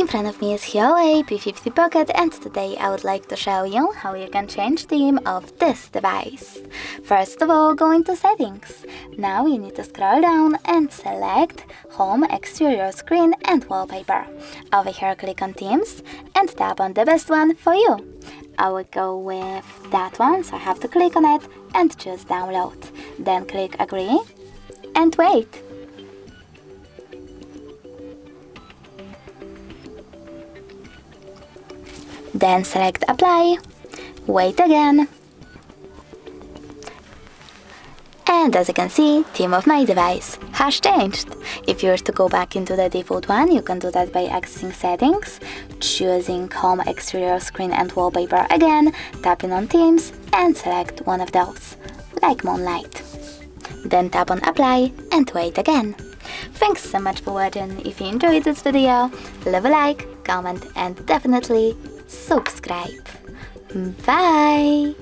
front of me is HUAWEI P50 Pocket, and today I would like to show you how you can change theme of this device. First of all, go into settings. Now you need to scroll down and select Home, Exterior Screen and Wallpaper. Over here click on Themes and tap on the best one for you. I will go with that one, so I have to click on it and choose Download. Then click Agree and wait. Then select Apply, wait again, and as you can see, theme of my device has changed. If you were to go back into the default one, you can do that by accessing Settings, choosing Home, Exterior Screen and Wallpaper again, tapping on Themes and select one of those, like Moonlight. Then tap on Apply and wait again. Thanks so much for watching. If you enjoyed this video, leave a like, comment and definitely subscribe. Bye!